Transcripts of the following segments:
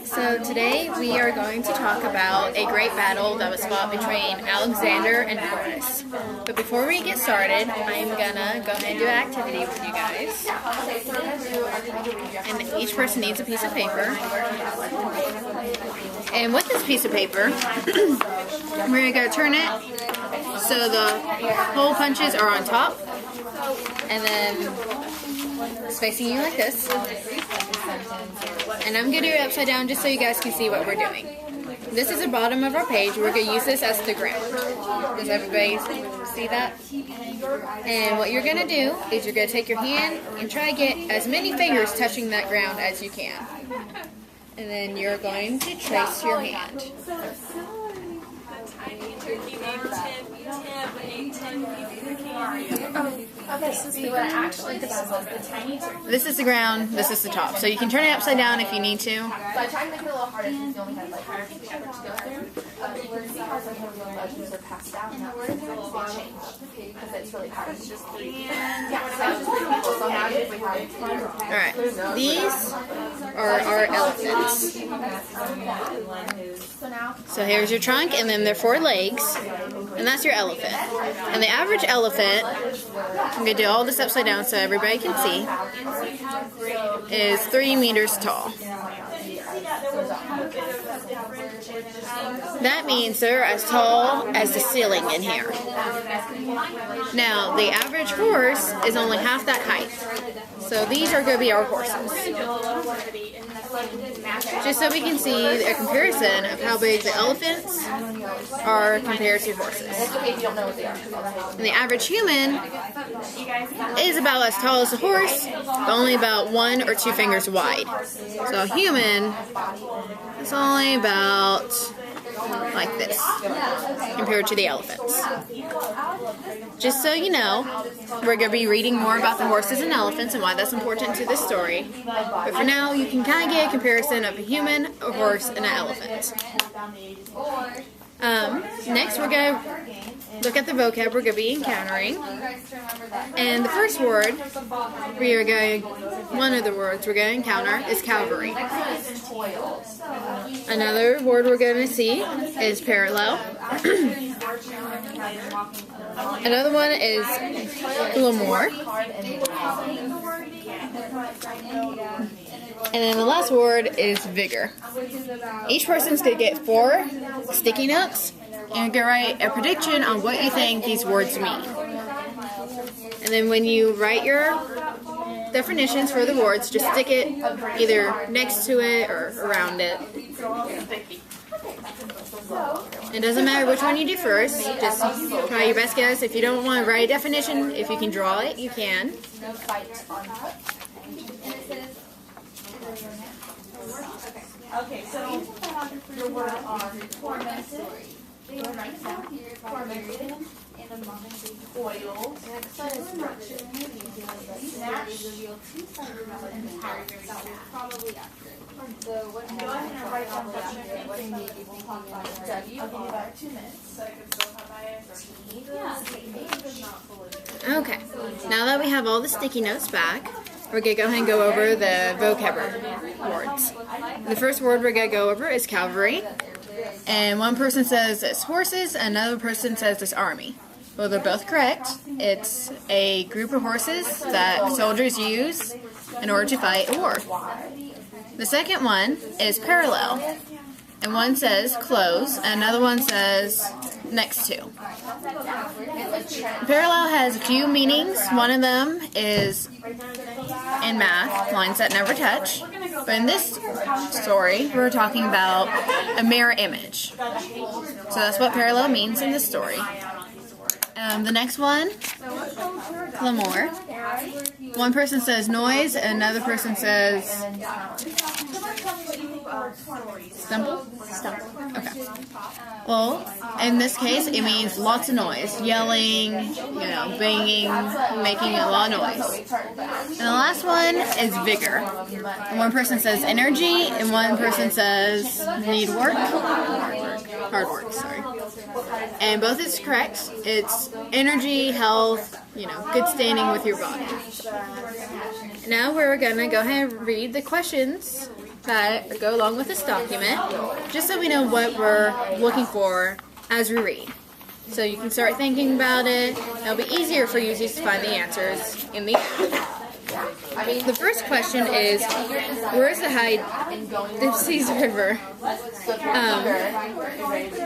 So today we are going to talk about a great battle that was fought between Alexander and Horace. But before we get started, I'm gonna go ahead and do an activity with you guys. And each person needs a piece of paper. And with this piece of paper, we're gonna turn it so the hole punches are on top. And then it's facing you like this. And I'm going to do it upside down just so you guys can see what we're doing. This is the bottom of our page. We're going to use this as the ground. Does everybody see that? And what you're going to do is you're going to take your hand and try to get as many fingers touching that ground as you can. And then you're going to trace your hand. This is the ground, this is the top. So you can turn it upside down if you need to. So I tried to make it a little harder because you only had like higher feet to go through. But you can see how some of the legends are passed down and that was a change because it's really hard. It's just yeah, so that was just pretty cool. So now if we have Alright, these are our elephants. So here's your trunk, and then there are 4 legs, and that's your elephant. And the average elephant, I'm going to do all this upside down so everybody can see, is 3 meters tall. That means they're as tall as the ceiling in here. Now, the average horse is only half that height. So these are going to be our horses. Just so we can see a comparison of how big the elephants are compared to horses. And the average human is about as tall as a horse, but only about 1 or 2 fingers wide. So a human is only about like this compared to the elephants. Just so you know, we're going to be reading more about the horses and elephants and why that's important to this story. But for now, you can kind of get a comparison of a human, a horse, and an elephant. Next, we're going to look at the vocab we're going to be encountering. And the first word one of the words we're going to encounter is cavalry. Another word we're going to see is parallel. Another one is glamour. And then the last word is vigor. Each person's going to get 4 sticky notes and you're going to write a prediction on what you think these words mean. And then when you write your definitions for the words, just stick it either next to it or around it. It doesn't matter which one you do first, just try your best guess. If you don't want to write a definition, if you can draw it, you can. Okay, so your word on tormented. Tormented. Oiled. Snatched. So what go ahead and write down W. I'll give you about 2 minutes. Okay, now that we have all the sticky notes back, we're going to go ahead and go over the vocabulary words. The first word we're going to go over is cavalry. And one person says it's horses, another person says it's army. Well, they're both correct. It's a group of horses that soldiers use in order to fight a war. The second one is parallel. And one says close, and another one says next to. Parallel has a few meanings. One of them is in math, lines that never touch. But in this story, we're talking about a mirror image. So that's what parallel means in this story. The next one, glamour. One person says noise, and another person says stumble? Stumble. Okay. Well, in this case, it means lots of noise. Yelling, banging, making a lot of noise. And the last one is vigor. And one person says energy, and one person says need work. Hard work, sorry. And both is correct. It's energy, health, good standing with your body. Now we're going to go ahead and read the questions that go along with this document, just so we know what we're looking for as we read. So you can start thinking about it. It'll be easier for you to find the answers in the end. The first question is, where is the Hydaspes River?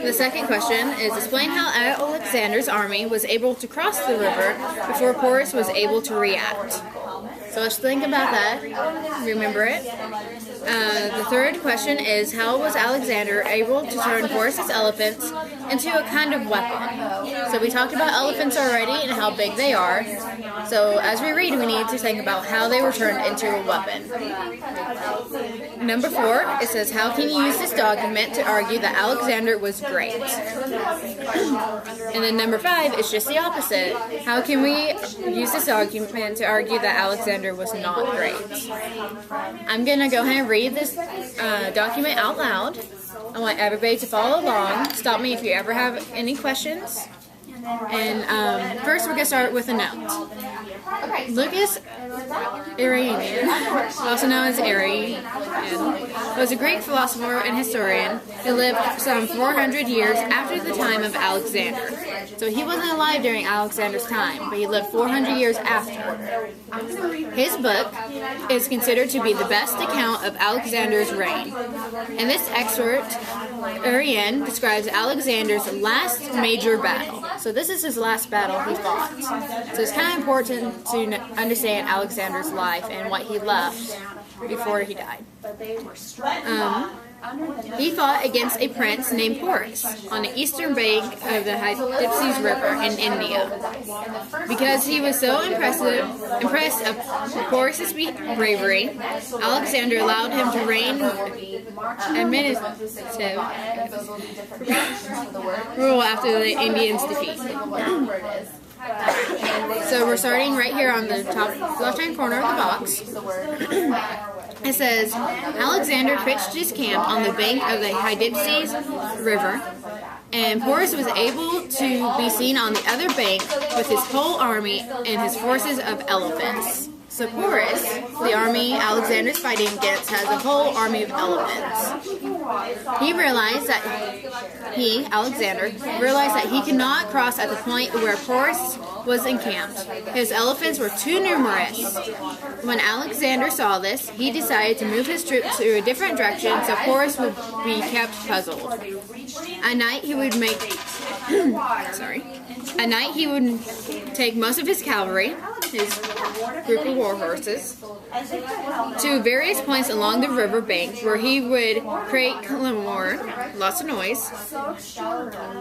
The second question is, explain how Alexander's army was able to cross the river before Porus was able to react. So let's think about that. Remember it. The third question is, how was Alexander able to turn Porus's elephants into a kind of weapon? So we talked about elephants already and how big they are. So as we read, we need to think about how they were turned into a weapon. Number 4, it says, how can you use this document to argue that Alexander was great? And then number 5 is just the opposite. How can we use this argument to argue that Alexander was not great? I'm going to go ahead and read this document out loud. I want everybody to follow along. Stop me if you ever have any questions. And first we're going to start with a note. Lucas Arianian, also known as Arrian, was a Greek philosopher and historian who lived some 400 years after the time of Alexander. So he wasn't alive during Alexander's time, but he lived 400 years after. His book is considered to be the best account of Alexander's reign. In this excerpt, Arrian describes Alexander's last major battle. So this is his last battle he fought. So it's kind of important to understand Alexander's life and what he left before he died. He fought against a prince named Porus on the eastern bank of the Hydaspes River in India. Because he was so impressed of Porus's bravery, Alexander allowed him to reign administrative rule after the Indians' defeat. So we're starting right here on the top left-hand corner of the box. It says, Alexander pitched his camp on the bank of the Hydaspes River, and Porus was able to be seen on the other bank with his whole army and his forces of elephants. So Porus, the army Alexander's fighting against, has a whole army of elephants. Alexander, realized that he could not cross at the point where Porus was encamped. His elephants were too numerous. When Alexander saw this, he decided to move his troops to a different direction so Porus would be kept puzzled. At night he would take most of his cavalry, his group of war horses, to various points along the river bank where he would create clamor, lots of noise,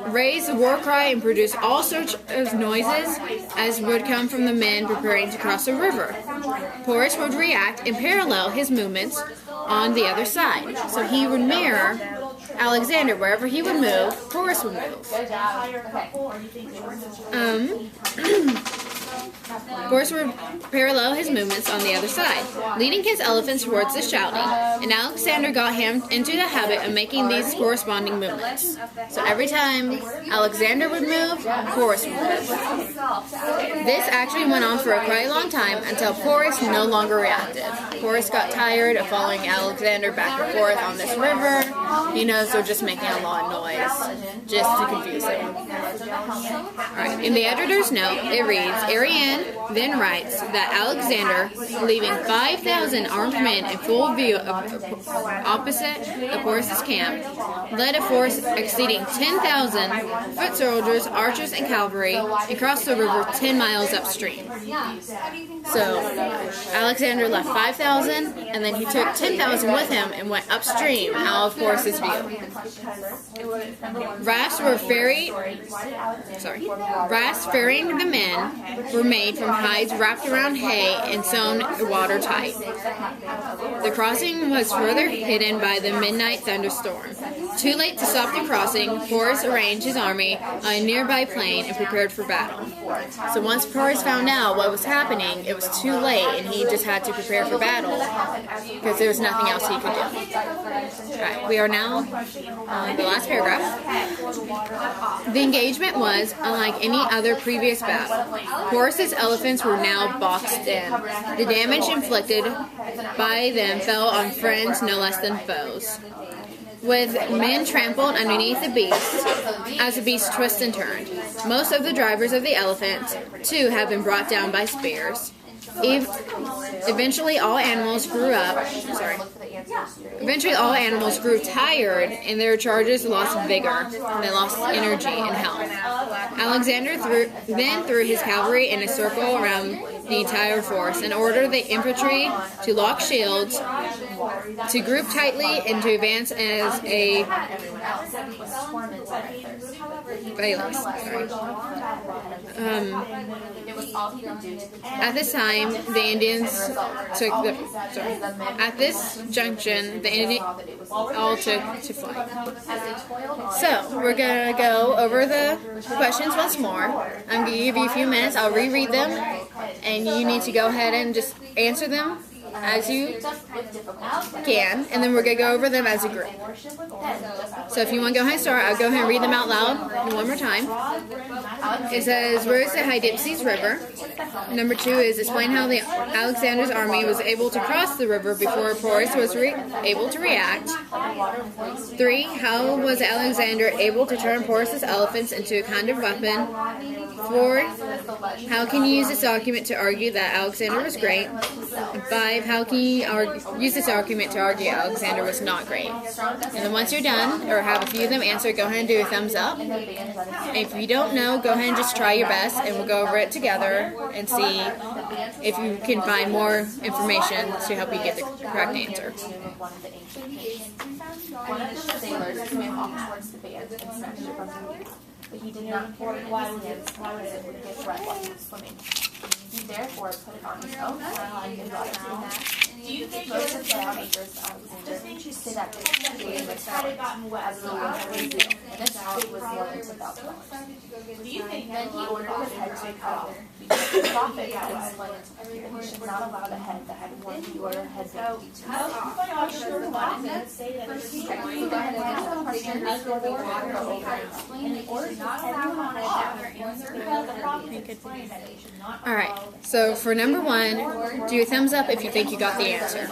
raise the war cry, and produce all sorts of noises as would come from the men preparing to cross the river. Porus would react and parallel his movements on the other side. So he would mirror Alexander. Wherever he would move, Porus would move. Porus would parallel his movements on the other side, leading his elephants towards the shouting, and Alexander got him into the habit of making these corresponding movements. So every time Alexander would move, Porus would move. This actually went on for a quite long time until Porus no longer reacted. Porus got tired of following Alexander back and forth on this river. He knows they're just making a lot of noise, just to confuse him. Alright, in the editor's note, it reads, Arrian then writes that Alexander, leaving 5,000 armed men in full view opposite the Porus' camp, led a force exceeding 10,000 foot soldiers, archers, and cavalry, and crossed the river 10 miles upstream. So Alexander left 5,000, and then he took 10,000 with him and went upstream out of Porus' view. Rafts ferrying the men were made from hides wrapped around hay and sewn watertight. The crossing was further hidden by the midnight thunderstorm. Too late to stop the crossing, Porus arranged his army on a nearby plain and prepared for battle. So once Porus found out what was happening, it was too late and he just had to prepare for battle because there was nothing else he could do. Alright, we are now on the last paragraph. The engagement was unlike any other previous battle. Horses' elephants were now boxed in. The damage inflicted by them fell on friends no less than foes. With men trampled underneath the beast, as the beast twisted and turned. Most of the drivers of the elephants, too, have been brought down by spears. Eventually, all animals grew tired, and their chargers lost vigor. They lost energy and health. Alexander then threw his cavalry in a circle around the entire force and ordered the infantry to lock shields, to group tightly, and to advance as a phalanx. At this time, the Indians took the. At this junction, the Indians all took to flight. So we're gonna go over the questions once more. I'm gonna give you a few minutes. I'll reread them, and you need to go ahead and just answer them as you can, and then we're going to go over them as a group. So if you want to go ahead and start, I'll go ahead and read them out loud one more time. It says, where is the Hydaspes River? Number 2 is explain how the Alexander's army was able to cross the river before Porus was able to react. 3, how was Alexander able to turn Porus's elephants into a kind of weapon? 4, how can you use this document to argue that Alexander was great? And 5, how can you use this argument to argue Alexander was not great? And then once you're done, or have a few of them answer, go ahead and do a thumbs up. And if you don't know, go ahead and just try your best, and we'll go over it together and see if you can find more information to help you get the correct answer. One of the sailors swam off towards the band and snatched it from the reef, but he did not carry it in his hands because it would get wet while he was swimming. He therefore put it on his own line and brought it to him. Do you think most of the onlookers say that they created the town as the wind was due, and this house was more than $10,000. Then he ordered his head to be cut off. The prophet had explained he should not allow the head that had won the order head to be too long. Alright, so for number 1, do a thumbs up if you think you got the answer.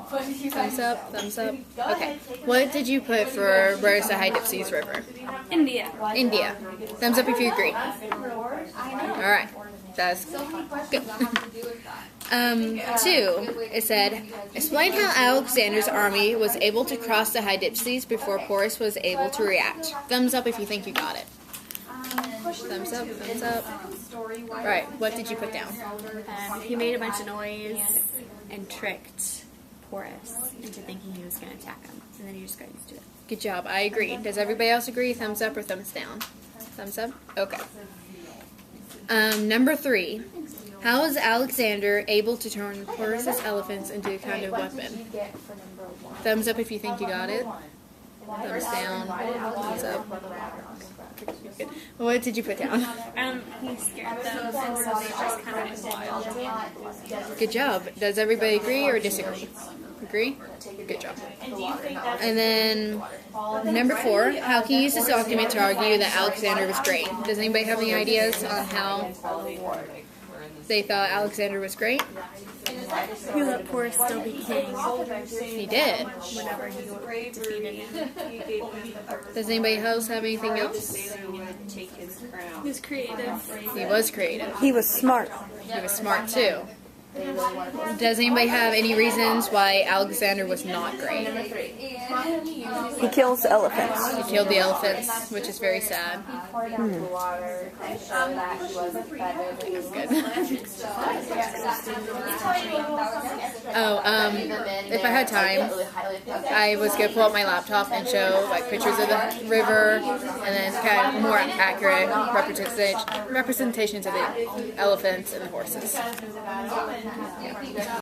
Thumbs up, thumbs up. Okay, what did you put for where's the Hydaspes River? India. India. Thumbs up if you agree. Alright, that's good. 2, it said, explain how Alexander's army was able to cross the Hydaspes before Porus was able to react. Thumbs up if you think you got it. Thumbs up, thumbs up. Alright, what did you put down? He made a bunch of noise and tricked Porus into thinking he was going to attack him, and then he just got used to it. Good job, I agree. Does everybody else agree? Thumbs up or thumbs down? Thumbs up? Okay. Number 3. How was Alexander able to turn Porus's elephants into a kind of weapon? Thumbs up if you think you got it. Thumbs down. Thumbs up. Good. What did you put down? He scared them, and so they just kind of went wild. Good job. Does everybody agree or disagree? Agree? Good job. And then number 4, how can you use this document to argue that Alexander was great? Does anybody have any ideas on how they thought Alexander was great? He let Porus still be king He did. whenever he defeated him. Does anybody else have anything else? He was creative. He was creative. He was smart. He was smart too. Does anybody have any reasons why Alexander was not great? He kills elephants. He killed the elephants, which is very sad. Good. If I had time, I was going to pull up my laptop and show like pictures of the river and then kind of more accurate representations of the elephants and the horses.